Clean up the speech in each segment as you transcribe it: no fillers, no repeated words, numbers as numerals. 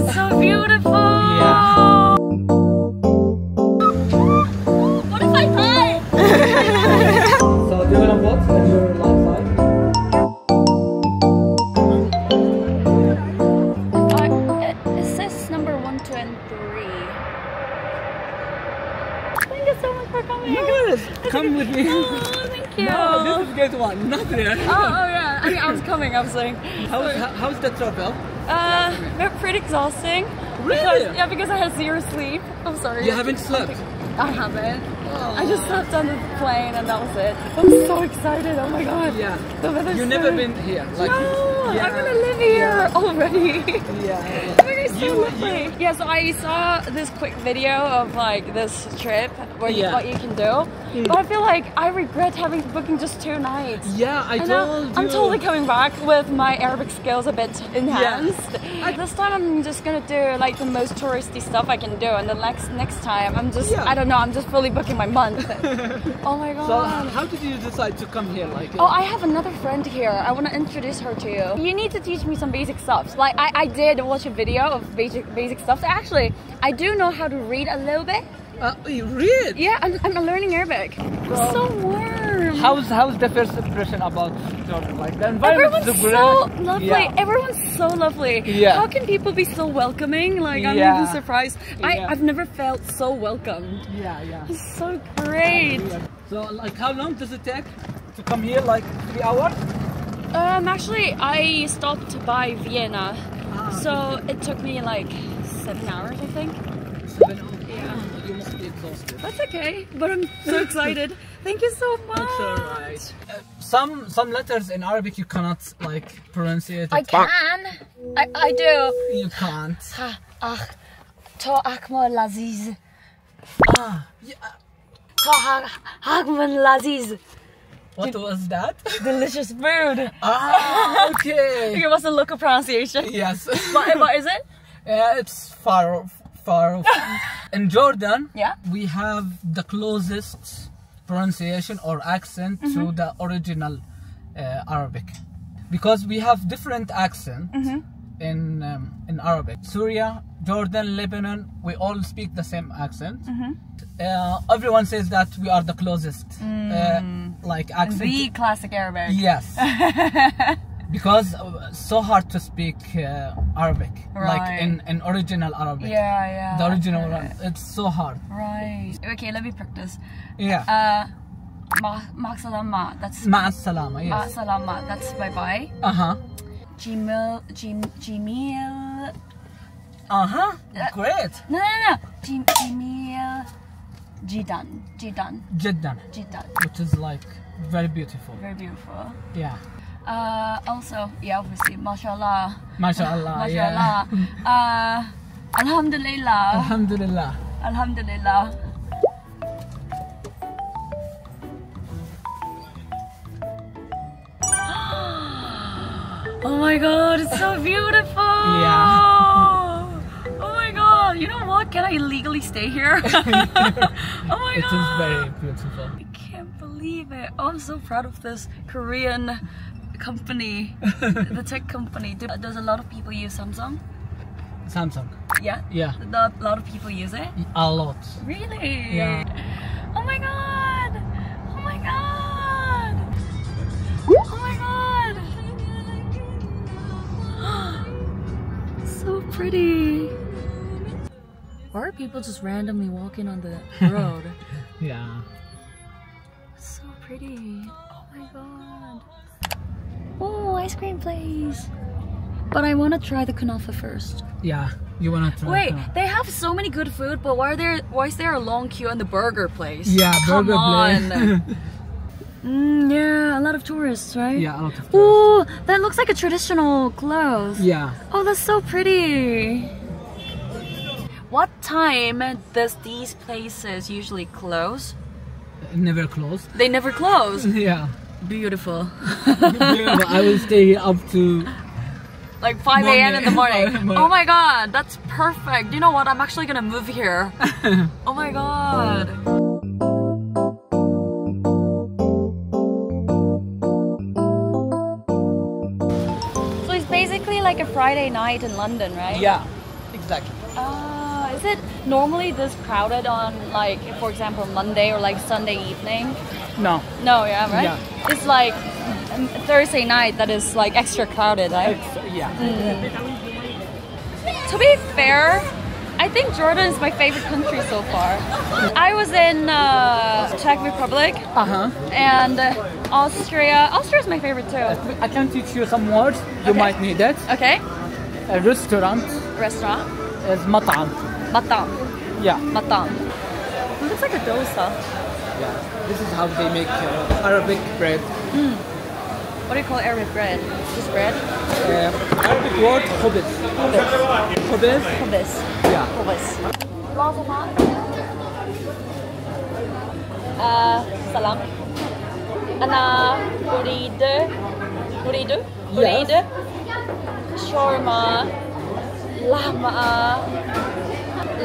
it's so beautiful. Yeah. What if I die? So do you want to vote on your last side? It says number 1, 2, and 3. Thank you so much for coming. Yes, come with me. Oh, thank you. No, this is gate 1, not there. Oh yeah, I mean I was coming, I was saying. How's the travel? They're pretty exhausting. Really? Because I had 0 sleep. I'm sorry. You haven't slept? I haven't. Oh. I just slept on the plane and that was it. I'm so excited, oh my god. Yeah. The weather's You've so... never been here? Like, No, yeah. I'm gonna live here already. Yeah. Oh my god, it's so lovely. Yeah, so I saw this quick video of like this trip where what you can do. But I feel like I regret having booking just 2 nights. Yeah, I told you. I'm totally coming back with my Arabic skills a bit enhanced. This time I'm just gonna do like the most touristy stuff I can do, and the next time I'm just I don't know, I'm just fully booking my month. Oh my god. So how did you decide to come here? Like, oh, I have another friend here. I want to introduce her to you. You need to teach me some basic stuff. Like I did watch a video of basic stuff. Actually, I do know how to read a little bit. you read? Yeah, I'm learning Arabic. It's so warm. How's the first impression about Jordan? Like the environment Everyone's is so lovely. Yeah. Everyone's so lovely. Yeah. How can people be so welcoming? Like I'm even surprised. I've never felt so welcomed. Yeah. It's so great. So like how long does it take to come here? Like 3 hours? Actually I stopped by Vienna. So it took me like 7 hours, I think. 7 hours? Yeah. You must be exhausted. That's okay, but I'm so excited. Thank you so much. That's alright. Some letters in Arabic you cannot like pronounce it. I can. I do. You can't. To akmal laziz. Yeah. To akmal laziz. What was that? Delicious food. Okay. Okay, what's the local pronunciation? Yes. What is it? It's far off. In Jordan, we have the closest pronunciation or accent to the original Arabic, because we have different accents in Arabic. Syria, Jordan, Lebanon, we all speak the same accent. Everyone says that we are the closest like accent. The classic Arabic. Yes. Because so hard to speak Arabic, like in original Arabic. Yeah. The original one, it's so hard. Right. Okay, let me practice. Yeah. Ma salama. That's Ma salama. Yes. Ma salama. That's bye bye. Jimil. Great. No. Jimil. Jidan. Which is like very beautiful. Very beautiful. Yeah. Also, obviously, mashallah. Mashallah. Yeah. Alhamdulillah. Alhamdulillah. Oh my god, it's so beautiful! Yeah. Oh my god, you know what? Can I legally stay here? Oh my god! It is very beautiful. I can't believe it. Oh, I'm so proud of this Korean company, the tech company. Does a lot of people use Samsung? Samsung. Yeah? Yeah. A lot of people use it? A lot. Really? Yeah. Oh my god! Oh my god! Oh my god! So pretty. Why are people just randomly walking on the road? Yeah. So pretty. Oh my god. Oh, ice cream place. But I want to try the kunafa first. Yeah, you wanna try. Wait, they have so many good food, but why is there a long queue in the burger place? Yeah, burger place. Yeah, a lot of tourists, right? Yeah, a lot of tourists. Oh, that looks like a traditional clothes. Yeah. Oh, that's so pretty. What time does these places usually close? Never closed. They never close. Yeah. Beautiful. I will stay here up to like 5 a.m. in the morning. Oh my god, that's perfect. You know what? I'm actually gonna move here. Oh my god. So it's basically like a Friday night in London, right? Yeah. Exactly. Is it normally this crowded on, like, for example, Monday or like Sunday evening? No. No, yeah, right? Yeah. It's like Thursday night that is like extra crowded, right? Yeah. To be fair, I think Jordan is my favorite country so far. I was in Czech Republic and Austria. Austria is my favorite too. I can teach you some words. You might need it. Okay. A restaurant. Restaurant. Is matam. Matam. Yeah. Matam. It looks like a dosa. Yeah. This is how they make Arabic bread. What do you call Arabic bread? Just bread? Arabic word khubz. Khubz. Khubz. Yeah. Khubz. Salam. Ana uridu. Yes. Shawarma.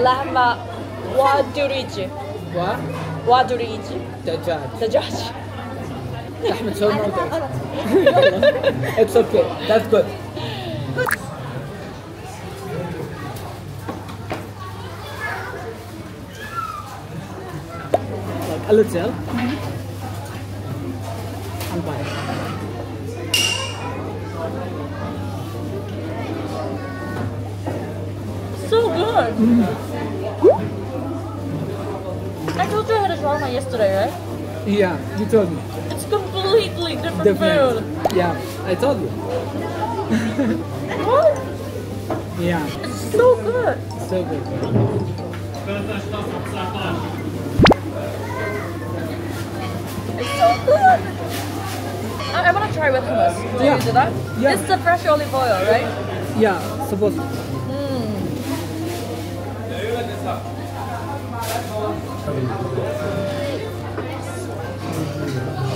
Lahma. Waduriji. What? Waduriji. Dajaj. لحمة شاورما ودجاج. It's okay. That's good. Like a little. And bite. So good. I told you I had a shawarma yesterday, right? Yeah, you told me. It's completely different food. Yeah, I told you. What? Yeah. It's so good. So good. It's so good. I want to try with hummus. Do you do that? Yeah. This is the fresh olive oil, right? Yeah, supposed to.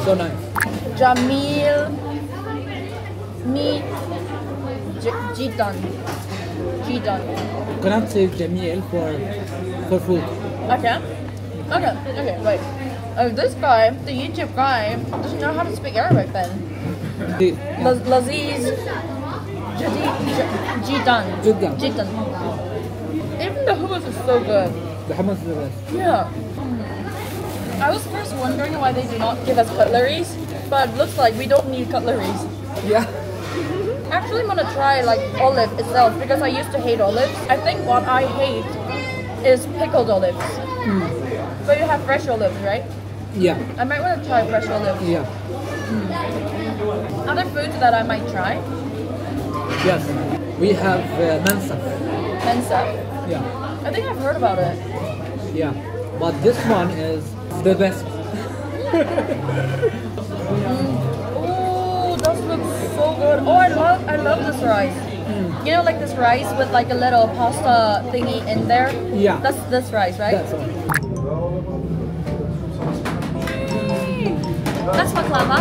So nice. Jamil Jidan. Cannot say Jamil for food. Okay, wait. This guy, the YouTube guy, doesn't know how to speak Arabic then. Laziz Jidan. Even the hummus is so good. The hummus is the best. Yeah. I was first wondering why they do not give us cutleries, but it looks like we don't need cutleries. Yeah. Actually, I'm gonna try like olive itself because I used to hate olives. I think what I hate is pickled olives. But you have fresh olives, right? Yeah. I might want to try fresh olives. Yeah. Other foods that I might try? Yes. We have Mensa. Mensa? Yeah. I think I've heard about it. Yeah. But this one is the best. Oh, that looks so good. Oh, I love this rice. You know, like this rice with like a little pasta thingy in there? Yeah. That's this rice, right? That's all. That's baklava?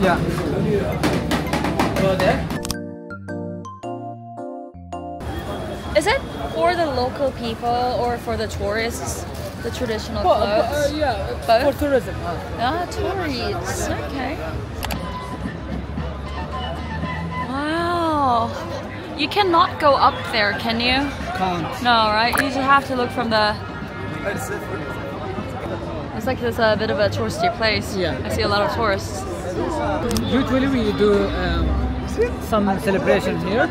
Yeah. Go there. Is it for the local people or for the tourists? The traditional clothes? Yeah, both? for tourism. Tourists. Okay. Wow. You cannot go up there, can you? Can't. No, right? You just have to look from the... It's like there's a bit of a touristy place. Yeah. I see a lot of tourists. Usually we do some celebration here.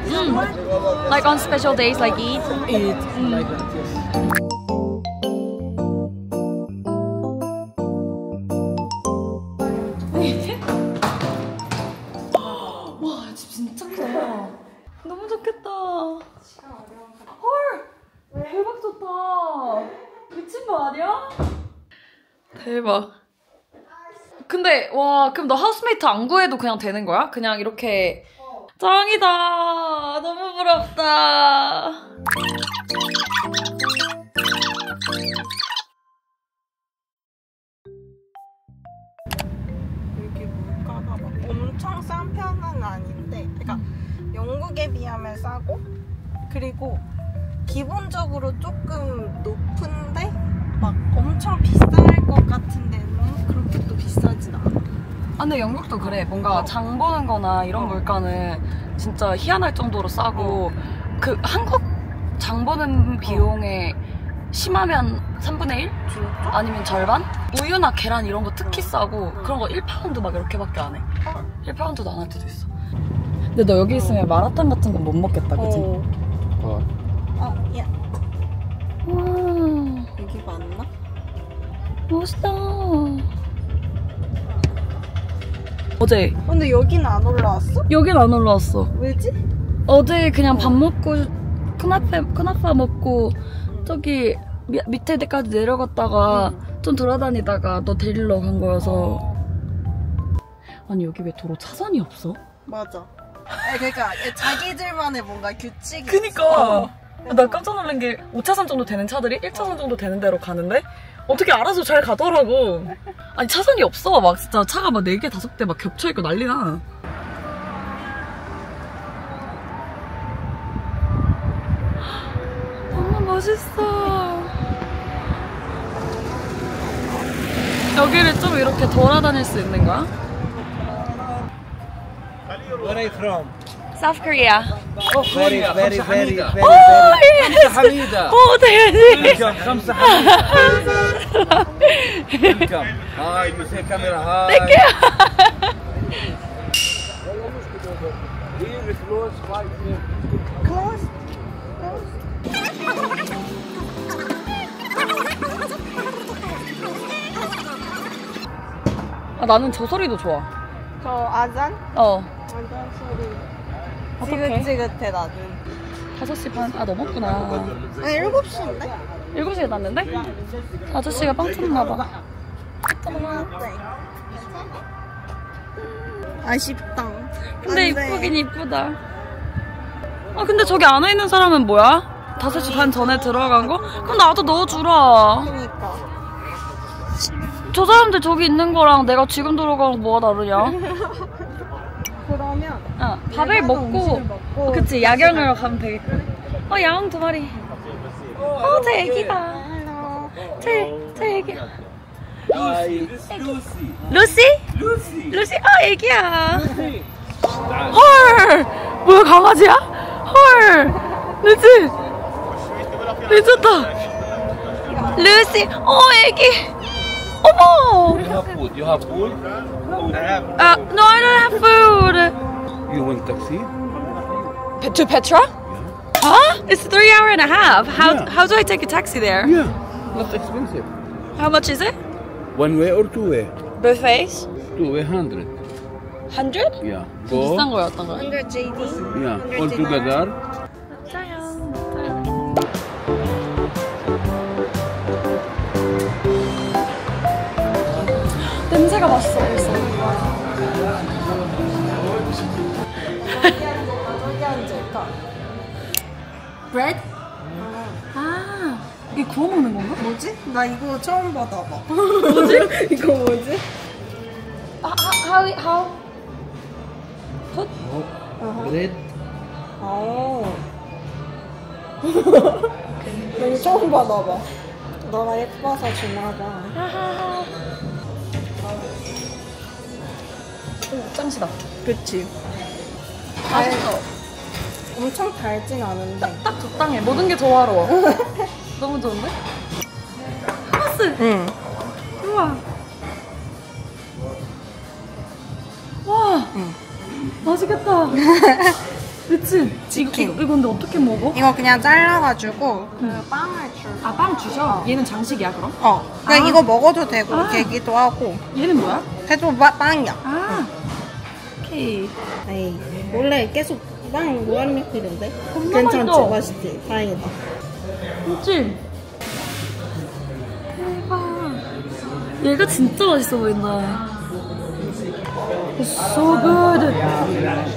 Like on special days like Eid? Eid, like that, yes. 와, 집 진짜 크다. 너무 좋겠다. 헐! 대박 좋다. 미친 거 아니야? 대박. 근데 와, 그럼 너 하우스메이트 안 구해도 그냥 되는 거야? 그냥 이렇게. 짱이다. 너무 부럽다. 여기 물가가 막 엄청 싼 편은 아닌데, 그러니까 영국에 비하면 싸고, 그리고 기본적으로 조금 높은데 막 엄청 비쌀 것 같은 데는 그렇게 또 비싸진 않아. 아, 근데 영국도 그래. 뭔가 장 보는 거나 이런 물가는 진짜 희한할 정도로 싸고 그 한국 장 보는 비용에 심하면 3분의 1? 진짜? 아니면 절반? 우유나 계란 이런 거 특히 싸고 그런 거 1파운드 막 이렇게밖에 안 해. 1파운드도 안 할 때도 있어. 근데 너 여기 있으면 마라탕 같은 건 못 먹겠다, 그치? 야. 와, 여기 맞나? 멋있다. 어제 근데 여기는 안 올라왔어? 여긴 안 올라왔어. 왜지? 어제 그냥 밥 먹고 크나파 먹고 저기 밑에 데까지 내려갔다가 좀 돌아다니다가 너 데리러 간 거여서. 아니 여기 왜 도로 차선이 없어? 맞아. 그러니까 자기들만의 뭔가 규칙이 그니까 나 깜짝 놀란 게 5차선 정도 되는 차들이 1차선 정도 되는 데로 가는데 어떻게 알아서 잘 가더라고. 아니 차선이 없어. 막 진짜 차가 막 4개 5대 막 겹쳐있고 난리나. 너무 멋있어. 여기를 좀 이렇게 돌아다닐 수 있는 거야? Where are you from? South Korea. Oh, very, very, very, very, Oh, yes. Hamida. Oh, there it is. Welcome, Khamsa Hamida. Welcome. Hi, you say camera. Hi. Thank you. Here is close, right here. Close. 아, 나는 저 소리도 좋아. 저 아잔? 어. 아잔 소리. 어떡해? 지긋지긋해 나는. 5시 반. 아, 넘었구나. 아니 7시인데? 7시에 났는데? 아저씨가 빵 쳤나봐. 아쉽다. 근데 이쁘긴 이쁘다. 아, 근데 저기 안에 있는 사람은 뭐야? 5시 반 전에 들어간 거? 그럼 나도 넣어주라. 그니까. 저 사람들 저기 있는 거랑 내가 지금 들어간 거 뭐가 다르냐? 그러면 밥을 먹고, 그치, 야경으로 가면 되겠다. 야옹 2마리. 저 애기다. 제 애기야. 루시? 루시? 애기야. 헐! 뭐야, 강아지야? 헐! 루시! 미쳤다. 루시! 애기! 어머! You have food. You have food? No, I don't have food. You want taxi? To Petra? Huh? It's 3 hours and a half. How do I take a taxi there? Yeah. Not expensive. How much is it? One way or two way? Both ways? Two way 100. 100? Yeah. 비싼 거였던 거야? under JD. Yeah. All together. 냄새가 맛있어 벌써. 브레드? 아, 이게 구워 먹는 건가? 뭐지? 나 이거 처음 받아봐. 뭐지? 이거 뭐지? How? Put? Bread. 너무 처음 받아봐. 너가 예뻐서 주나봐. 짱시다. 그치. 맛있어. 엄청 달진 않은데. 딱 적당해. 모든 게 조화로워. 너무 좋은데? 하마스! 응. 우와. 와. 응. 맛있겠다. 그치? 치킨. 이거 근데 어떻게 먹어? 이거 그냥 잘라가지고 그 빵을 줄. 아, 빵 주셔? 얘는 장식이야, 그럼? 그냥 아. 이거 먹어도 되고 아. 되기도 하고. 얘는 뭐야? 그래도 빵이야. 아. 오케이. 에이, 원래 계속 빵 무한리필인데? 겁나 괜찮지? 맛있어. 맛있지? 다행이다. 그치? 대박. 얘가 진짜 맛있어 보인다. It's so good.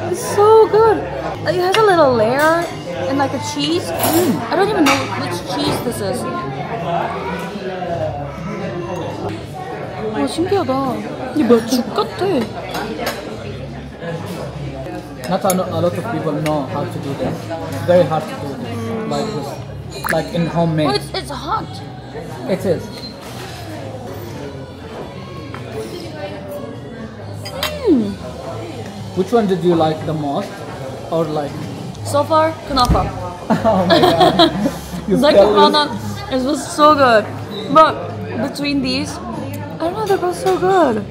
It's so good. It has a little layer and like a cheese. I don't even know which cheese this is. 와, 신기하다. 이게 뭐야? 죽 같아. Not a lot of people know how to do this. It's very hard to do this, like this, like in homemade. Oh, it's hot. It is. Which one did you like the most, or like? So far, kunafa. Oh my god. Like Hana, it was so good. But between these, I don't know, they're both so good.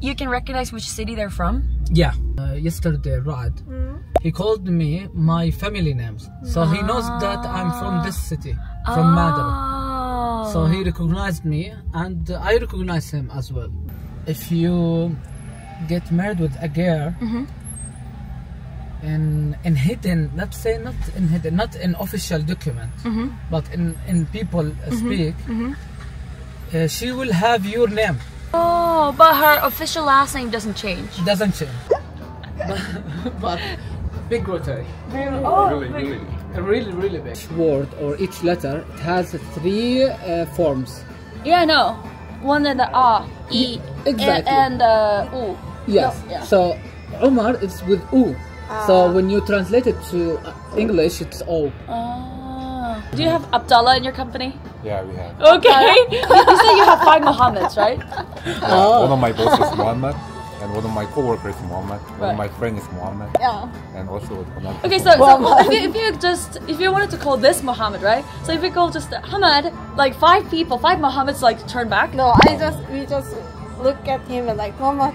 You can recognize which city they're from? Yeah. Yesterday, Rad, he called me my family names. So he knows that I'm from this city, from Madara. So he recognized me and I recognize him as well. If you get married with a girl, in hidden, let's say not in hidden, not in official document, but in people speak, she will have your name. Oh, but her official last name doesn't change. Doesn't change. but big rotary. Really big. Each word or each letter, it has 3 forms. Yeah, I know. One in the A, E, exactly. and U. Yes. No, yeah. So Umar is with U. So when you translate it to English, it's O. Do you have Abdullah in your company? Yeah, we have. Okay. You say you have 5 Mohammeds, right? One of my bosses is Muhammad, and one of my co-workers is Muhammad. One of my friends is Muhammad. Yeah. And also another. Okay, so if you wanted to call this Muhammad, right? So if you call just Hamad, like 5 people, 5 Mohammeds like turn back. No, we just look at him and like, Mama.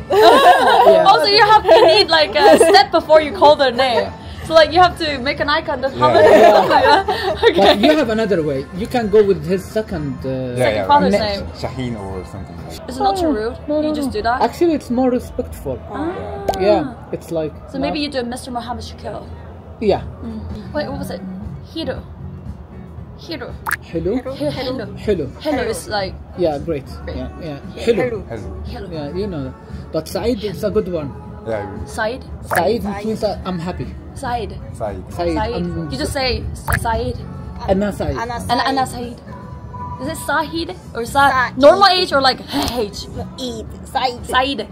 Also, you have to need like a step before you call their name. So like you have to make an eye contact. Okay. But you have another way. You can go with his second father's name. Shaheen or something. Is it not too rude? You just do that? Actually, it's more respectful. Yeah, it's like. So maybe you do Mr. Muhammad Shakil. Yeah. Wait, what was it? Hiro. Hello. Hello is like. Yeah, great. Yeah. Hello. Yeah, you know. But Saeed is a good one. Yeah. Saeed. Saeed means I'm happy. Saeed. You just say Saeed. Anna Saeed. Anna Saeed. Is it Sahid or normal age or like H? Saeed.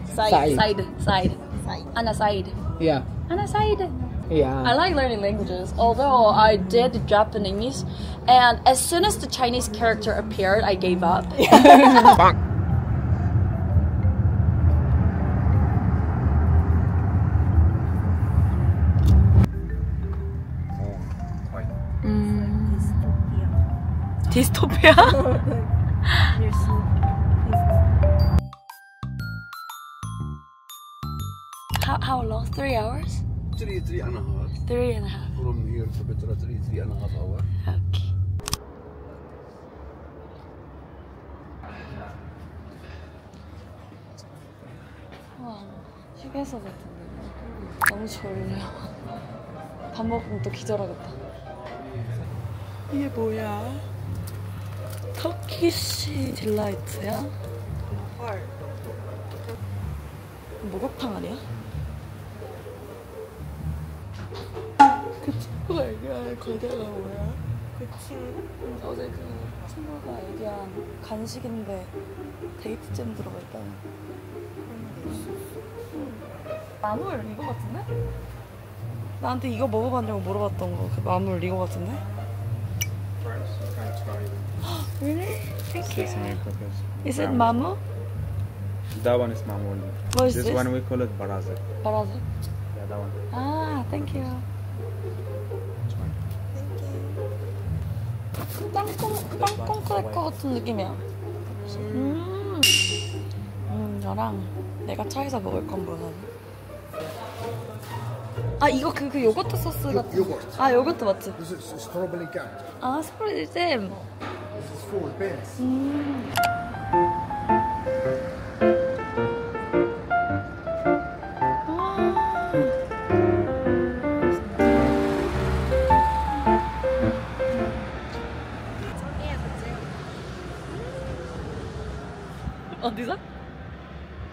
Anna Saeed. Yeah. Anna Saeed. Yeah. I like learning languages, although I did Japanese, and as soon as the Chinese character appeared, I gave up. Dystopia? How long? 3 hours? 3.5. 3.5. From here to Petra, 3.5 hours. Okay. 와, 휴게소 같은데. 너무 졸려요. 밥 먹으면 또 기절하겠다. 이게 뭐야? 터키시 딜라이트야? 헐. 목욕탕 아니야? 그 친구가 얘기한 거대가 뭐야? 그 친구? 어제 그 친구가 얘기한 간식인데 데이트잼 들어가 있다는. 마물 이거 같은데? 나한테 이거 먹어봤냐고 물어봤던 거 그 마물 이거 같은데? Really? Thank you. Is it mamu? That one is mamul. What is this one we call it barazek. Barazek? Yeah, that one. Ah, thank you. 땅콩 크래커 같은 느낌이야. 너랑 내가 차에서 먹을 건 뭐야? 아 이거 그 요거트 소스 같은. Yogurt. 아 요거트 맞지? This is strawberry jam. 아 스프레드 잼. This is 4 pence. 어디서?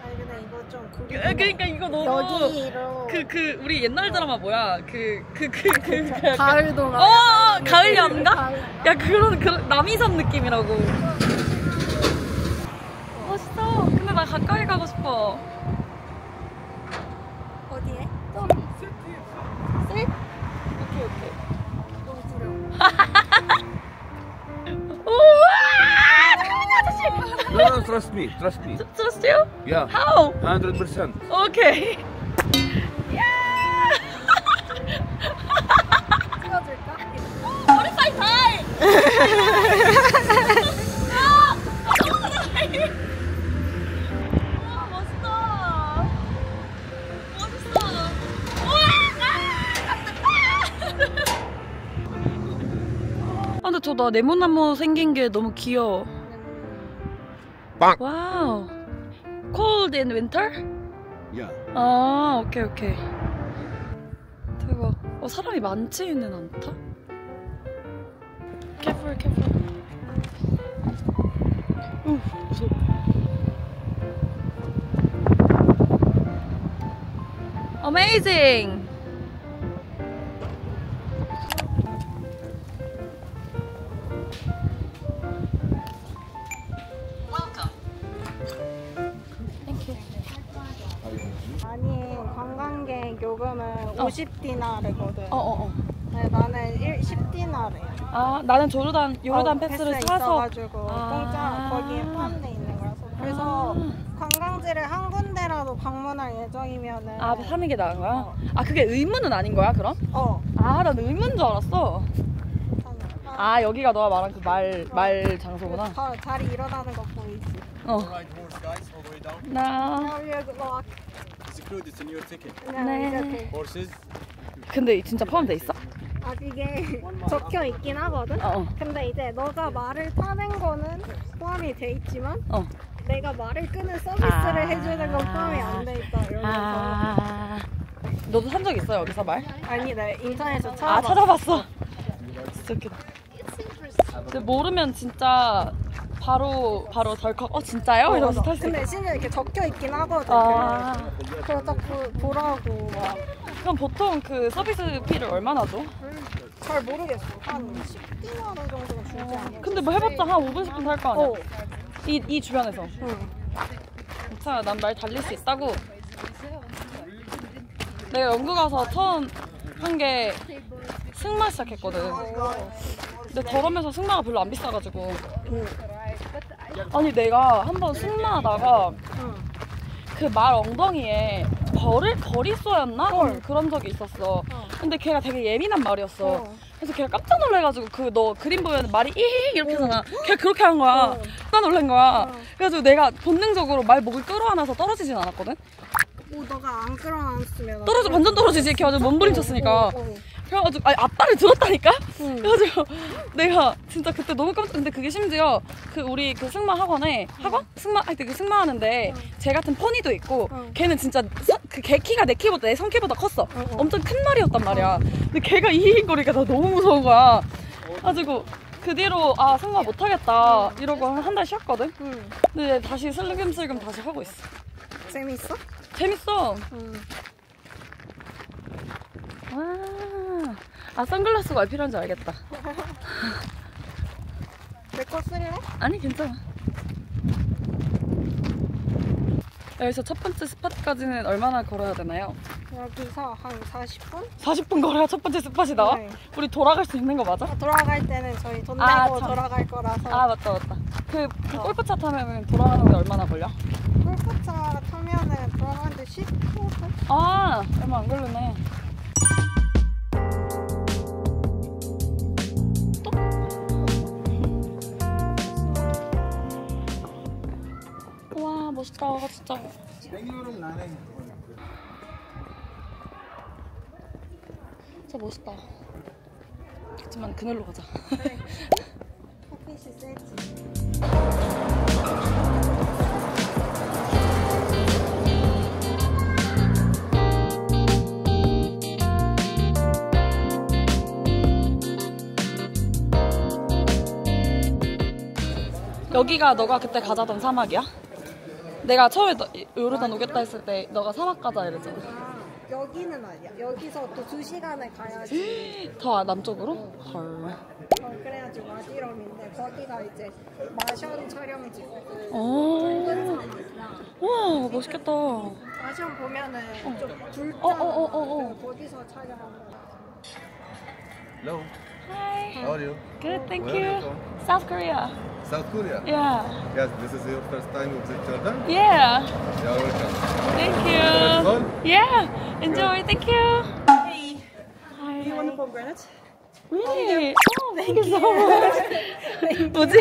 아니 근데 이거 좀 그러니까 이거 너무 여기로 그 우리 옛날 드라마 뭐야? 가을 동화. 가을 연가? 야 그런 남이섬 느낌이라고. 멋있어. 근데 나 가까이 가고 싶어. 어디에? 저기. 셋? 오케이. 너무 두려워. 우와! 잠깐만요 아저씨. No, trust me. Trust you? Yeah. How? 100%. Okay. 찍어줄까? 근데 저 나 네모나모 생긴 게 너무 귀여워. 빵! 와우. Cold in winter? Yeah. 아, 오케이. 대박. 사람이 많지는 않다? Careful. 무서워. Amazing! 아니, 관광객 요금은 50디나르거든. 네, 나는 10디나르야. 아, 나는 요르단 패스를 사서 있어가지고 공짜 거기에 포함돼 있는 거라서. 그래서 관광지를 한 군데라도 방문할 예정이면은 사는 게 나은 거야? 그게 의무는 아닌 거야, 그럼? 난 의무인 줄 알았어. 여기가 너가 말한 그 말 장소구나. 다리 일어나는 거 보이지? 네. 근데 진짜 포함돼 있어? 이게 적혀 있긴 하거든? 근데 이제 너가 말을 타는 거는 포함이 돼 있지만 내가 말을 끄는 서비스를 해주는 건 포함이 안 돼 있다 이러면서. 너도 산 적 있어 여기서 말? 아니, 나 인터넷에서 찾아봤어. 진짜 웃기다. 근데 모르면 진짜 바로 덜컥 진짜요? 이러면서 탈 수 있어. 근데 심지어 이렇게 적혀 있긴 하거든. 그래서 딱 보라고 막. 그럼 보통 그 서비스 피를 얼마나 줘? 잘 모르겠어. 한 10디나르 정도 주지 않을까? 근데 뭐 해봤자 한 5분 10분 탈 거 아니야? 이 주변에서. 괜찮아, 난 말 달릴 수 있다고. 내가 영국 가서 처음 한 게 승마 시작했거든. 근데 저러면서 승마가 별로 안 비싸가지고. 아니 내가 한번 승마하다가 그 말 엉덩이에 벌이 쏘였나? 그런 적이 있었어. 근데 걔가 되게 예민한 말이었어. 그래서 걔가 깜짝 놀래가지고 너 그림 보면 말이 이렇게 하잖아. 걔가 그렇게 한 거야. 나 놀란 거야. 그래가지고 내가 본능적으로 말 목을 끌어안아서 떨어지진 않았거든. 너가 안 끌어안았으면 완전 떨어지지. 걔 완전 몸부림쳤으니까. 그래가지고 앞발을 들었다니까? 그래가지고 내가 진짜 그때 너무 깜짝. 근데 그게 심지어 우리 그 승마 학원에 그 승마하는데 쟤 같은 포니도 있고 걔는 진짜 그 걔 키가 내 키보다 내 성키보다 컸어. 엄청 큰 말이었단 말이야. 근데 걔가 이거리가 나 너무 무서운 거야. 그래가지고 그 뒤로 승마 못하겠다 이러고 한 달 쉬었거든. 근데 다시 슬금슬금 다시 하고 있어. 재밌어? 재밌어. 선글라스가 왜 필요한지 알겠다. 내 거 쓸래? 아니 괜찮아. 여기서 첫 번째 스팟까지는 얼마나 걸어야 되나요? 여기서 한 40분? 40분 걸어야 첫 번째 스팟이 나와? 네. 우리 돌아갈 수 있는 거 맞아? 돌아갈 때는 저희 돈 내고 돌아갈 거라서. 맞다. 그 골프차 타면 돌아가는데 얼마나 걸려? 골프차 타면은 돌아가는데 10분? 얼마 안 걸리네. 와 멋있다 진짜. 진짜 멋있다. 하지만 그늘로 가자. 그래. 햇빛이 세지. 여기가 너가 그때 가자던 사막이야? 내가 처음에 요르단 오겠다 했을 때 너가 사막 가자 이랬잖아. 여기는 아니야. 여기서 또 2시간을 가야지. 더 남쪽으로? 헐. 그래가지고 와디럼인데 거기가 이제 마션 촬영지. 우와 멋있겠다. 마션 보면은 좀 붉잖아. 거기서 촬영한 거. Hello. Hi. How are you? Good, thank Where are you. you from? South Korea. South Korea? Yeah. Yes, this is your first time visit Jordan? Yeah. You are welcome. Thank you. Fun? Yeah. Enjoy. Thank you. Hey, Hi. do you want to pomegranate? Really? Oh, thank you so much. 뭐지?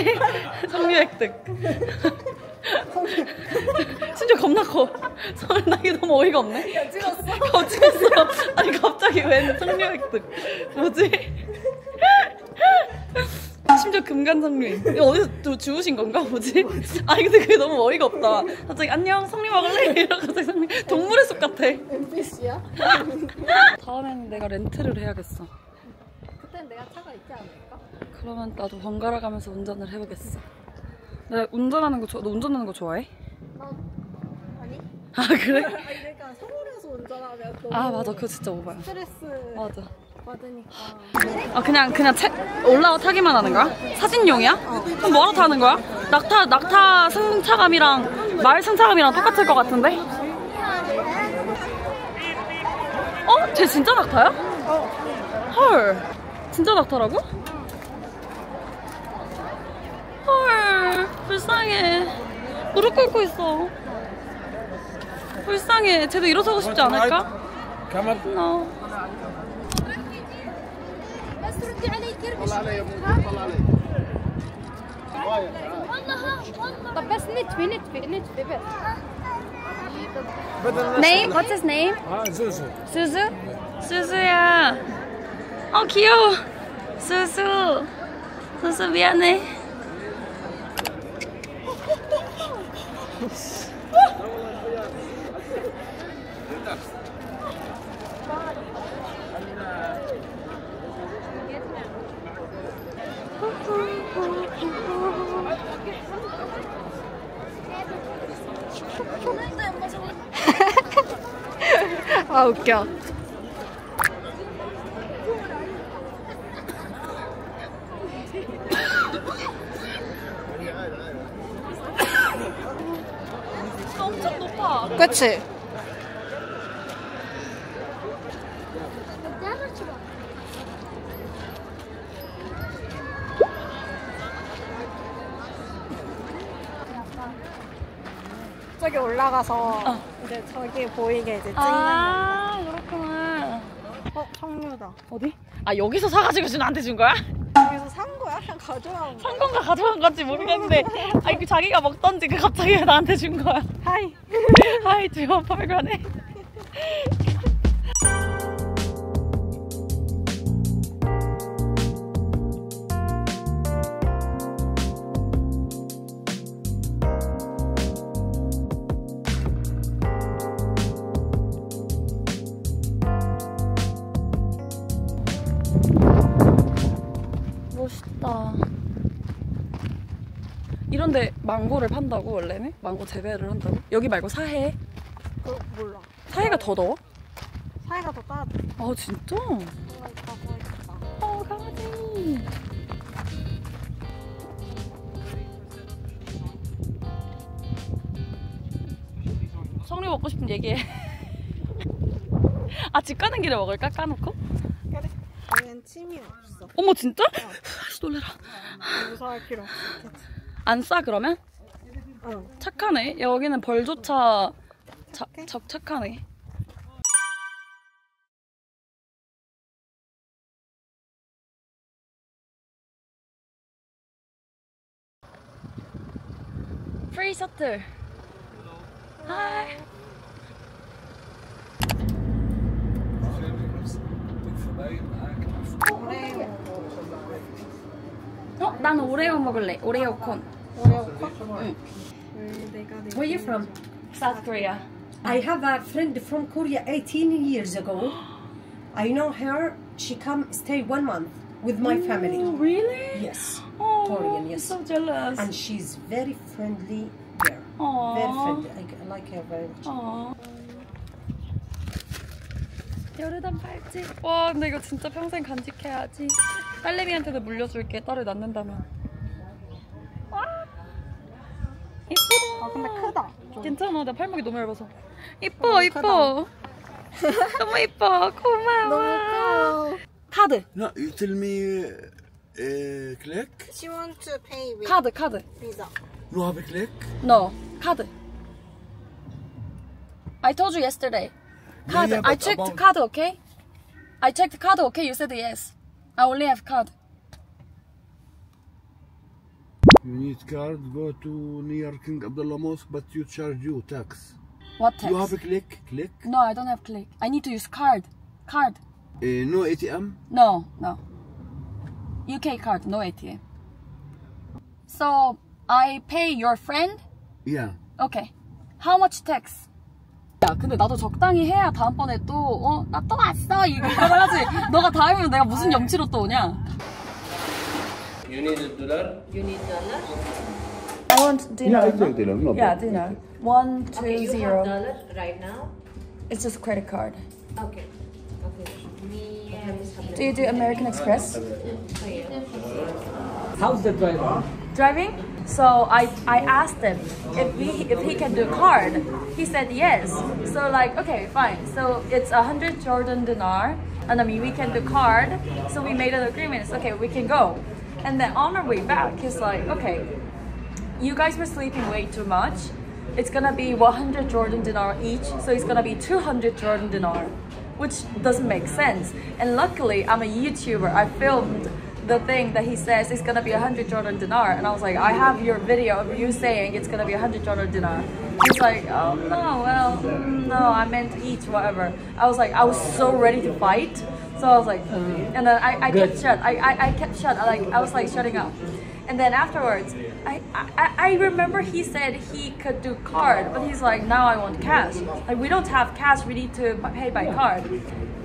석류 획득. 진짜 겁나 커. 서울 나기 너무 어이가 없네. 야, 찍었어? 찍었어. 아니 갑자기 웬 석류 획득. 뭐지? 금간성님. 이거 어디서 또 주우신 건가 뭐지? 아니 근데 그게 너무 어이가 없다. 갑자기 안녕 성님 먹을래? 이러고 갑자기 성님 동물의 숲 같아. NPC야? 다음에는 내가 렌트를 해야겠어. 그땐 내가 차가 있지 않을까? 그러면 나도 번갈아 가면서 운전을 해보겠어. 내가 운전하는 거 너 운전하는 거 좋아해? 아니? 아 그래? 아니 그러니까 서울에서 운전하면 너무 아 맞아 그거 진짜 오바야. 스트레스 맞아. 받으니까. 아 그냥 올라와 타기만 하는 거야? 사진용이야? 그럼 뭐하러 타는 거야? 낙타 승차감이랑 말 승차감이랑 똑같을 것 같은데? 어? 쟤 진짜 낙타야? 헐 진짜 낙타라고? 헐 불쌍해 무릎 꿇고 있어. 불쌍해. 쟤도 일어서고 싶지 않을까? No. طب بس نتفي بس Name? What's his name? Zuzu. 수수? 수수야. 어 귀여워. 수수. 수수 미안해. 아 웃겨. 엄청 높아. 그치? 저기 올라가서 이제 저기 보이게 이제 찍는 아 그렇구나. 석류다. 어디? 아 여기서 사가지고 나한테 준 거야? 여기서 산 거야? 그냥 가져온 거야? 산 건가 가져간 건지 모르겠는데 아니 그 자기가 먹던지 그 갑자기 나한테 준 거야. 하이. 하이 주원 팔관에. 멋있다. 이런데 망고를 판다고 원래는? 망고 재배를 한다고? 여기 말고 사해? 몰라. 사해가 더 더워? 사이가 더 따뜻해. 아 진짜? 어 강아지. 성류 먹고 싶은 얘기해. 아 집 가는 길에 먹을까? 까놓고? 그래. 얘는 침이 없어. 어머 진짜? 다시 놀래라. 무서워할 필요 없어. 안 싸 그러면? 응. 착하네. 여기는 벌조차 착하네. 프리 셔틀. 하이. 어? 난 오레오 먹을래. 오레오 콘. 오레오 콘? 응. 내가 Where are you from? South Korea. I have a friend from Korea 18 years ago. I know her. She come stay 1 month with my family. Really? Yes. Oh, Korean, yes. So jealous. And she's very friendly there. Aww. Very friendly. I like her very much. 어. 여르단 팔찌. 와, 근데 이거 진짜 평생 간직해야지. 딸내미한테도 물려줄게. 딸을 낳는다면. 와. 이쁘다. 아 근데 크다. 좀. 괜찮아. 나 팔목이 너무 얇아서. 이뻐, 이뻐. 너무 이뻐. 고마워. 너무 커. 카드. No, you tell me click. She want to pay with 카드. Visa. No have a click. No. 카드. I told you yesterday. Card. Yeah, I but checked about- card, okay? I checked card, okay? You said yes. I only have card. You need card. Go to near King Abdullah Mosque, but you charge you tax. What tax? You have a click. No, I don't have click. I need to use card. Card. No ATM. No. UK card, no ATM. So I pay your friend? Yeah. Okay. How much tax? 야, 근데 나도 적당히 해야 다음번에 또 나 또 왔어 이걸 하지. 너가 다 하면 내가 무슨 염치로 또 오냐? You need a dollar? You need dollar? I want dinner. Yeah, I take dinner. No Yeah, problem. dinner. 120. Okay, you have dollar right now? It's just credit card. Okay. Okay. Me and Do you do American Express? How's the driver? Driving? So I asked him if he can do card. He said yes. So like, okay, fine. So it's 100 Jordan dinar, and I mean we can do card. So we made an agreement. It's okay, we can go. And then on our way back, he's like, okay, you guys were sleeping way too much. It's gonna be 100 Jordan dinar each, so it's gonna be 200 Jordan dinar, which doesn't make sense. And luckily, I'm a YouTuber. I filmed the thing that he says is gonna be 100 Jordan dinar, and I was like, I have your video of you saying it's gonna be 100 Jordan dinar. He's like, oh no, well, no, I meant each, whatever. I was like, I was so ready to fight, so I was like, and then I kept shut. I kept shut. I was like shutting up. And then afterwards, I remember he said he could do card, but he's like, now I want cash. Like, we don't have cash, we need to pay by card.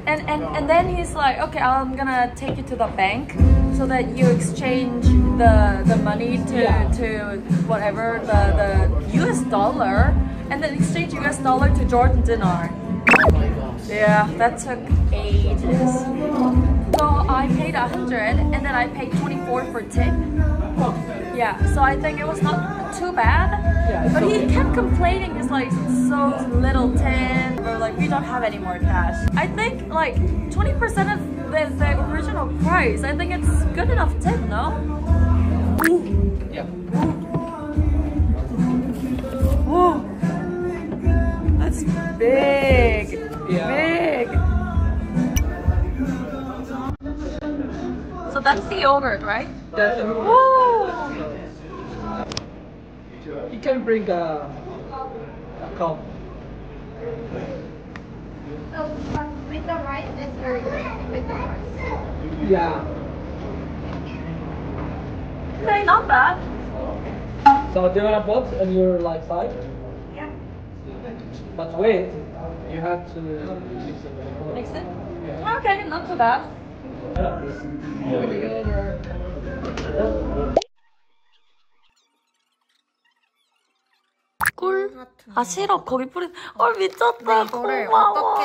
And then he's like, okay, I'm gonna take you to the bank so that you exchange the money to whatever, the US dollar, and then exchange US dollar to Jordan dinar. Oh my god. Yeah, that took ages. So I paid 100 and then I paid 24 for tip. Yeah, so I think it was not too bad. Yeah, but okay. he kept complaining, he's like, so little tip. We're like, we don't have any more cash. I think like 20% of the original price. I think it's good enough tip, no? Yeah. Whoa. That's big. Yeah. Big. So that's the yogurt, right? Whoa. You can bring a cup. So, with the rice, it's very good. With the rice. Yeah. Okay, not bad. So do you want to put on your like side? Yeah. But wait, you have to Mix it? Okay, not too bad. with the yogurt. 꿀? 아 시럽 거기 뿌린. 미쳤다. 근데 이거를 고마워. 어떻게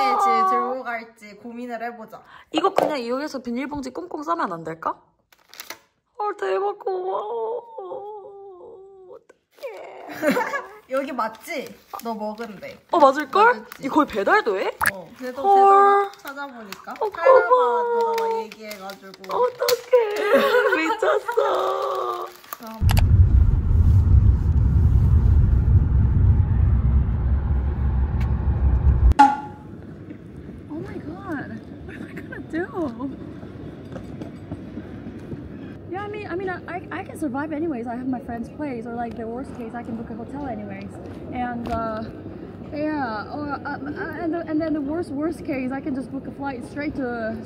들고 갈지 고민을 해보자. 이거 그냥 이용해서 비닐봉지 꽁꽁 싸면 안 될까? 대박 고마워. 어떡해. 여기 맞지? 너 먹은데. 맞을걸? 맞았지. 이거 거의 배달도 해? 그래도 헐. 제대로 찾아보니까 고마워. 할아버지가 너가 막 얘기해가지고. 어떡해. 미쳤어. Oh my god. What am I gonna do? Yeah, I mean, I can survive anyways. I have my friend's place, or like the worst case, I can book a hotel anyways. And yeah, or and then the worst case, I can just book a flight straight to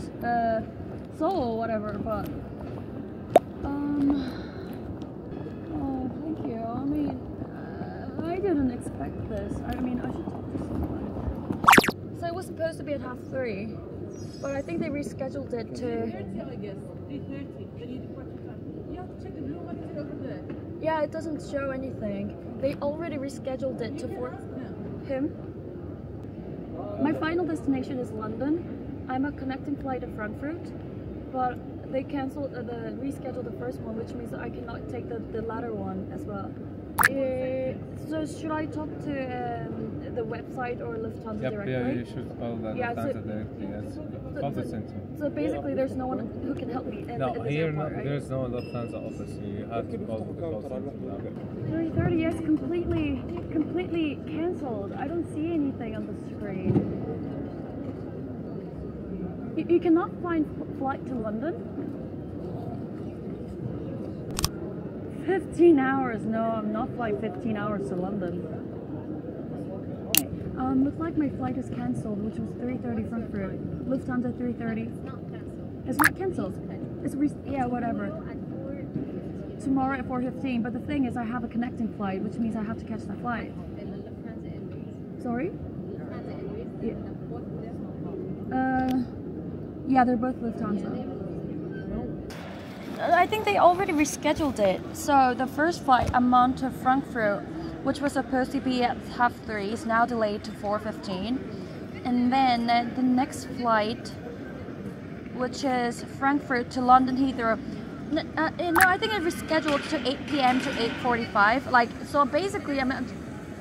Seoul or whatever. But oh, thank you. I mean, I didn't expect this. I mean, I should talk to someone. So it was supposed to be at 3:30, but I think they rescheduled it to. Yeah, it doesn't show anything. They already rescheduled it to him. My final destination is London. I'm a connecting flight to Frankfurt, but they canceled rescheduled the first one, which means that I cannot take the latter one as well. So should I talk to the website or Lufthansa directly? Yeah, you should call the Lufthansa directly. Yes. Call the center. So basically, there's no one who can help me at this airport, right? There's no Lufthansa office. You have to call the call center. 3:30, yes, completely cancelled. I don't see anything on the screen. You cannot find flight to London? 15 hours. No, I'm not flying 15 hours to London. Looks like my flight is cancelled, which was 3:30 Frankfurt. Lufthansa 3:30. It's not cancelled. It's yeah, whatever. tomorrow at 4:15. But the thing is, I have a connecting flight, which means I have to catch that flight. Sorry? Yeah, they're both Lufthansa. I think they already rescheduled it. So the first flight, Amman to Frankfurt, which was supposed to be at 3:30, is now delayed to 4:15. And then the next flight, which is Frankfurt to London Heathrow. No, I think it rescheduled to 8 p.m. to 8:45. Like, so basically,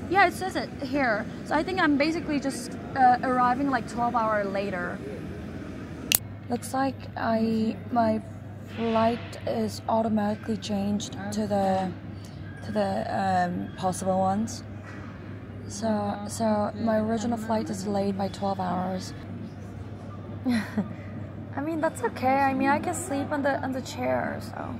yeah, it says it here. So I think I'm basically just arriving like 12 hours later. Looks like my flight is automatically changed to the possible ones. So my original flight is delayed by 12 hours. I mean, that's okay. I mean, I can sleep on the chair, so.